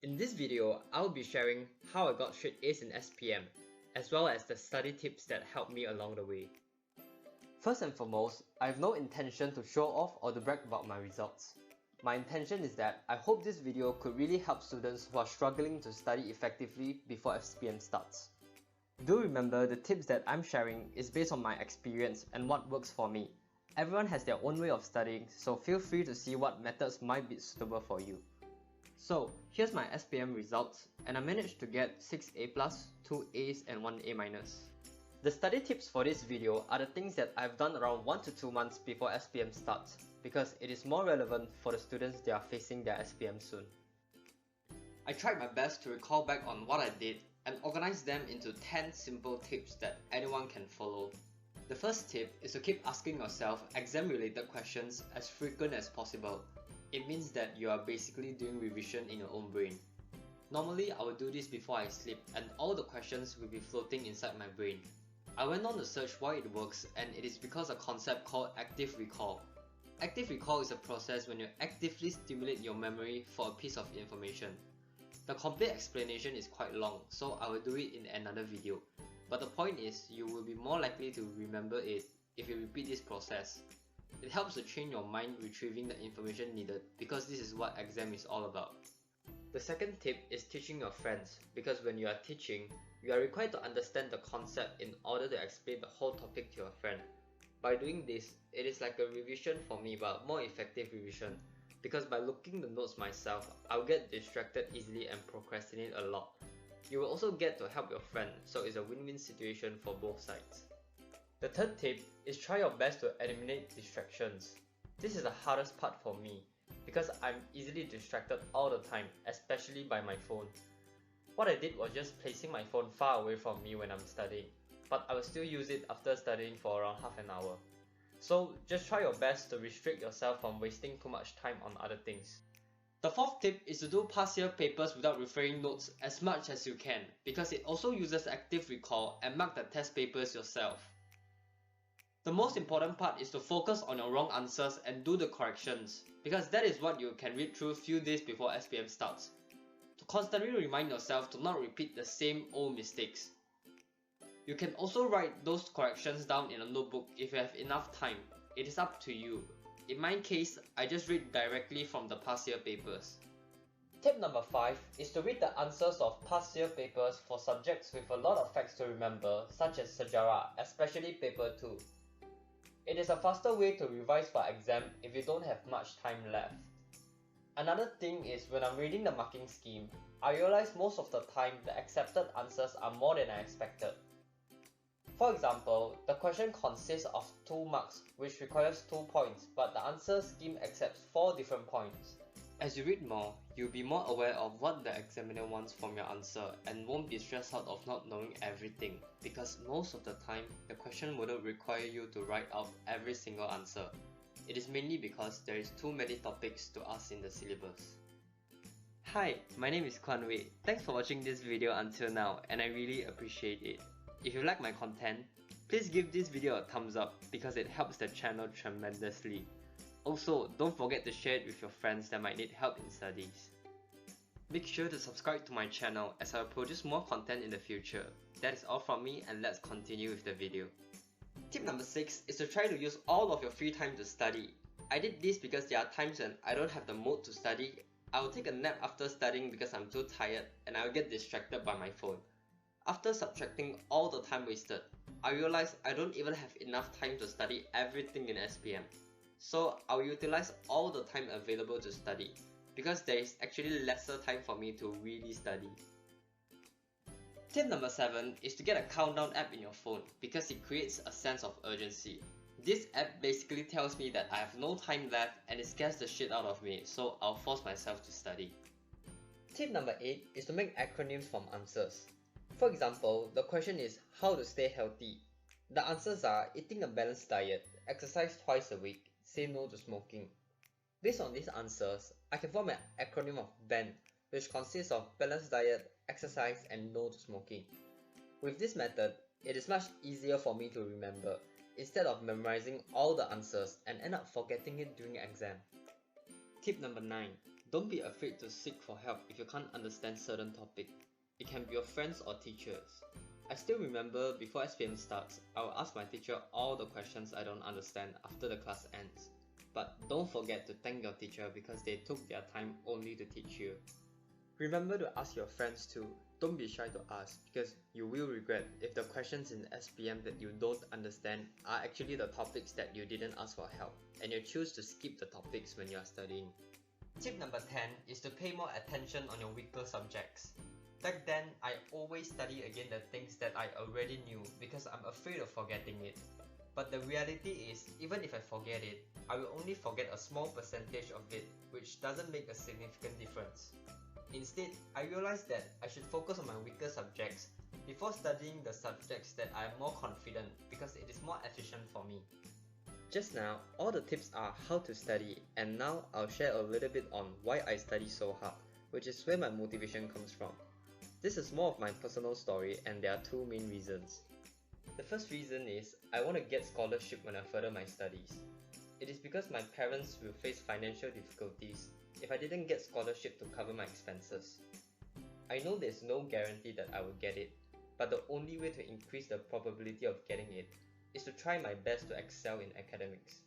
In this video, I'll be sharing how I got straight A's in SPM, as well as the study tips that helped me along the way. First and foremost, I have no intention to show off or to brag about my results. My intention is that I hope this video could really help students who are struggling to study effectively before SPM starts. Do remember the tips that I'm sharing is based on my experience and what works for me. Everyone has their own way of studying, so feel free to see what methods might be suitable for you. So, here's my SPM results, and I managed to get 6 A+, 2 A's and 1 A-. The study tips for this video are the things that I've done around 1 to 2 months before SPM starts, because it is more relevant for the students that are facing their SPM soon. I tried my best to recall back on what I did and organize them into 10 simple tips that anyone can follow. The first tip is to keep asking yourself exam-related questions as frequent as possible. It means that you are basically doing revision in your own brain. Normally, I would do this before I sleep and all the questions will be floating inside my brain. I went on to search why it works, and it is because of a concept called active recall. Active recall is a process when you actively stimulate your memory for a piece of information. The complete explanation is quite long, so I will do it in another video. But the point is, you will be more likely to remember it if you repeat this process. It helps to train your mind retrieving the information needed, because this is what exam is all about. The second tip is teaching your friends, because when you are teaching, you are required to understand the concept in order to explain the whole topic to your friend. By doing this, it is like a revision for me, but more effective revision, because by looking the notes myself, I'll get distracted easily and procrastinate a lot. You will also get to help your friend, so it's a win-win situation for both sides. The third tip is try your best to eliminate distractions. This is the hardest part for me, because I'm easily distracted all the time, especially by my phone. What I did was just placing my phone far away from me when I'm studying, but I will still use it after studying for around half an hour. So just try your best to restrict yourself from wasting too much time on other things. The fourth tip is to do past year papers without referring notes as much as you can, because it also uses active recall, and mark the test papers yourself. The most important part is to focus on your wrong answers and do the corrections, because that is what you can read through few days before SPM starts. To constantly remind yourself to not repeat the same old mistakes. You can also write those corrections down in a notebook if you have enough time. It is up to you. In my case, I just read directly from the past year papers. Tip number 5 is to read the answers of past year papers for subjects with a lot of facts to remember, such as Sejarah, especially paper 2. It is a faster way to revise for exam if you don't have much time left. Another thing is, when I'm reading the marking scheme, I realize most of the time the accepted answers are more than I expected. For example, the question consists of 2 marks, which requires 2 points, but the answer scheme accepts 4 different points. As you read more, you'll be more aware of what the examiner wants from your answer and won't be stressed out of not knowing everything, because most of the time, the question wouldn't require you to write out every single answer. It is mainly because there is too many topics to ask in the syllabus. Hi, my name is Kuan Wei. Thanks for watching this video until now, and I really appreciate it. If you like my content, please give this video a thumbs up because it helps the channel tremendously. Also, don't forget to share it with your friends that might need help in studies. Make sure to subscribe to my channel as I will produce more content in the future. That is all from me, and let's continue with the video. Tip number 6 is to try to use all of your free time to study. I did this because there are times when I don't have the mood to study. I will take a nap after studying because I'm too tired, and I will get distracted by my phone. After subtracting all the time wasted, I realized I don't even have enough time to study everything in SPM. So I will utilize all the time available to study, because there is actually lesser time for me to really study. Tip number 7 is to get a countdown app in your phone, because it creates a sense of urgency. This app basically tells me that I have no time left and it scares the shit out of me, so I'll force myself to study. Tip number 8 is to make acronyms from answers. For example, the question is how to stay healthy. The answers are eating a balanced diet, exercise twice a week, say no to smoking. Based on these answers, I can form an acronym of BAN, which consists of balanced diet, exercise, and no to smoking. With this method, it is much easier for me to remember, instead of memorizing all the answers and end up forgetting it during exam. Tip number 9. Don't be afraid to seek for help if you can't understand certain topic. It can be your friends or teachers. I still remember before SPM starts, I will ask my teacher all the questions I don't understand after the class ends. But don't forget to thank your teacher because they took their time only to teach you. Remember to ask your friends too. Don't be shy to ask because you will regret if the questions in SPM that you don't understand are actually the topics that you didn't ask for help and you choose to skip the topics when you are studying. Tip number 10 is to pay more attention on your weaker subjects. Back then, I always study again the things that I already knew because I'm afraid of forgetting it. But the reality is, even if I forget it, I will only forget a small percentage of it, which doesn't make a significant difference. Instead, I realized that I should focus on my weaker subjects before studying the subjects that I am more confident because it is more efficient for me. Just now, all the tips are how to study, and now I'll share a little bit on why I study so hard, which is where my motivation comes from. This is more of my personal story and there are two main reasons. The first reason is I want to get scholarship when I further my studies. It is because my parents will face financial difficulties if I didn't get scholarship to cover my expenses. I know there's no guarantee that I will get it, but the only way to increase the probability of getting it is to try my best to excel in academics.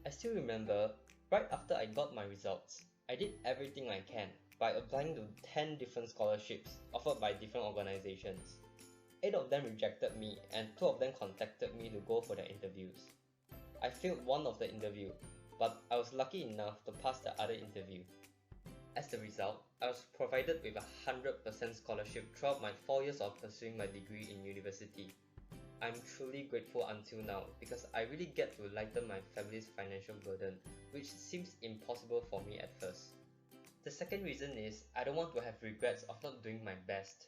I still remember, right after I got my results, I did everything I can by applying to 10 different scholarships offered by different organizations. 8 of them rejected me and 2 of them contacted me to go for their interviews. I failed one of the interview, but I was lucky enough to pass the other interview. As a result, I was provided with a 100% scholarship throughout my 4 years of pursuing my degree in university. I'm truly grateful until now because I really get to lighten my family's financial burden, which seems impossible for me at first. The second reason is I don't want to have regrets of not doing my best.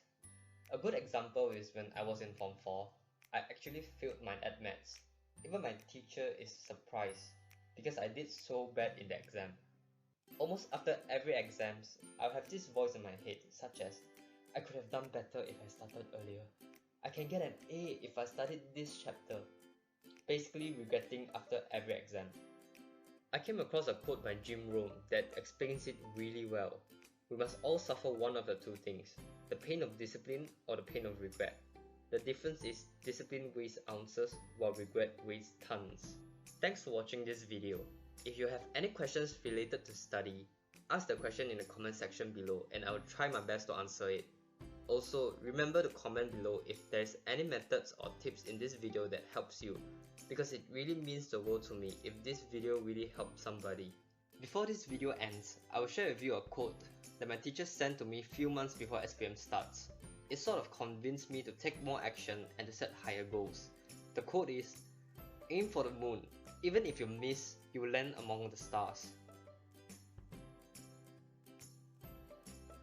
A good example is when I was in Form 4, I actually failed my maths. Even my teacher is surprised because I did so bad in the exam. Almost after every exams, I'll have this voice in my head such as, I could have done better if I started earlier. I can get an A if I studied this chapter. Basically regretting after every exam. I came across a quote by Jim Rohn that explains it really well. We must all suffer one of the two things, the pain of discipline or the pain of regret. The difference is discipline weighs ounces while regret weighs tons. Thanks for watching this video. If you have any questions related to study, ask the question in the comment section below and I will try my best to answer it. Also, remember to comment below if there is any methods or tips in this video that helps you, because it really means the world to me if this video really helps somebody. Before this video ends, I will share with you a quote that my teacher sent to me few months before SPM starts. It sort of convinced me to take more action and to set higher goals. The quote is, aim for the moon. Even if you miss, you will land among the stars.